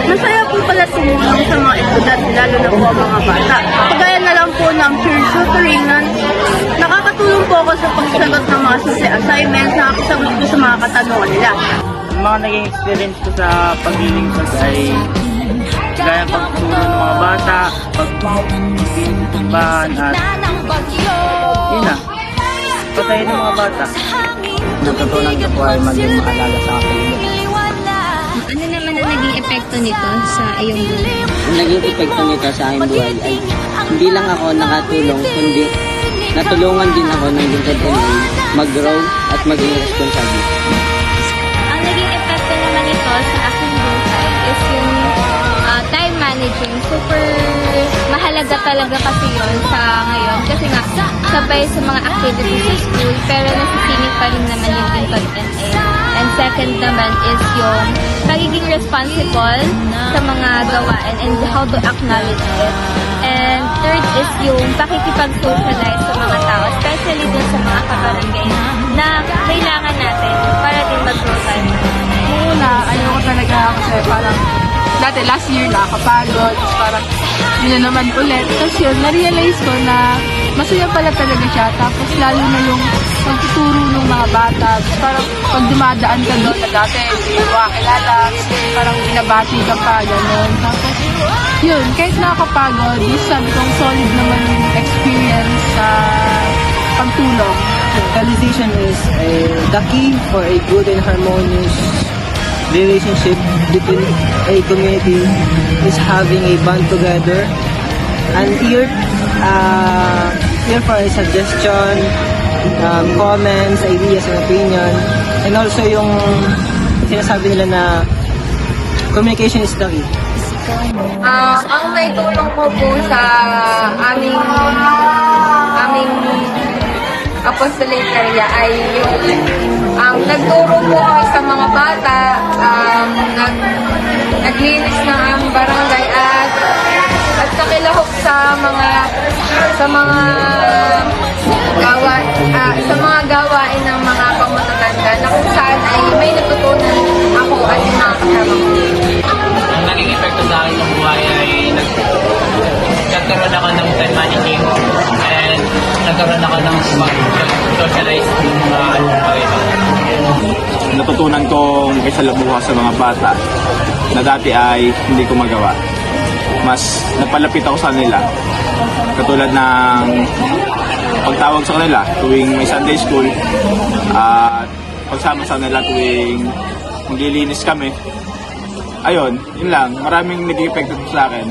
masaya po pala tumulong sa mga estudyante, lalo na po ang mga bata. Kagaya na lang po ng peer tutoring na nakakatulong po ako sa pagsagot ng mga simple assignments, nakakasagot po sa mga katanungan nila. Yung mga naging experience ko sa paglilingkod ay gaya pagtulong ng mga bata, pagpapagbahan at yun na, patayin ng mga bata. Natutunan ko po ay maging maalala sa akin. Ano naman ang naging epekto nito sa iyong buhay? Ang naging epekto nito sa aking buhay ay hindi lang ako nakatulong, kundi natulungan din ako ng lingkod MA mag-grow at maging responsable. Ang naging epekto naman nito sa aking buhay is yung time managing. Super mahalaga talaga kasi yun sa ngayon. Kasi nga, sabay sa mga activities sa school, pero nasisingit pa rin naman yung lingkod MA. And second naman is yung pagiging responsible sa mga gawain and how to acknowledge it. And third is yung pakikipag-socialize sa mga tao, especially dun sa mga kabarangay na kailangan natin para din mag-grow tayo. Una, ayoko talaga kasi parang dati last year nakakapagod, parang yun na naman ulit. Tapos yun, na-realize ko na masaya pala talaga siya. Tapos lalo na yung pagtuturo ng mga bata. Parang pag dumadaan ka doon na dati, hindi mo kakilala, parang binabati ka pa, gano'n. Tapos yun, kahit nakakapagod, sabi kong solid naman yung experience sa pagtulong. Socialization is the key for a good and harmonious relationship between a community is having a bond together. And here for a suggestion, comments, ideas, and opinion. And also yung sinasabi nila na communication is the key. Ang may tulong ko po sa aming apostolate area ay yung nagturo po kami sa mga bata, naglinis ng aming barangay at nakilahok sa mga gawain ng mga pamatatanda na kung saan ay may natutunan ako at yung mga kasama ko. Ang naging epekto sa akin ng buhay ay nagkaroon ako ng time managing and nagkaroon ako ng socialize ng mga natutunan kong isalabuha sa mga bata na dati ay hindi ko magawa. Mas napalapit ako sa kanila. Katulad ng pagtawag sa kanila tuwing may Sunday school at pagsama sa kanila tuwing maglilinis kami. Ayun, yun lang. Maraming nag-epekto sa akin.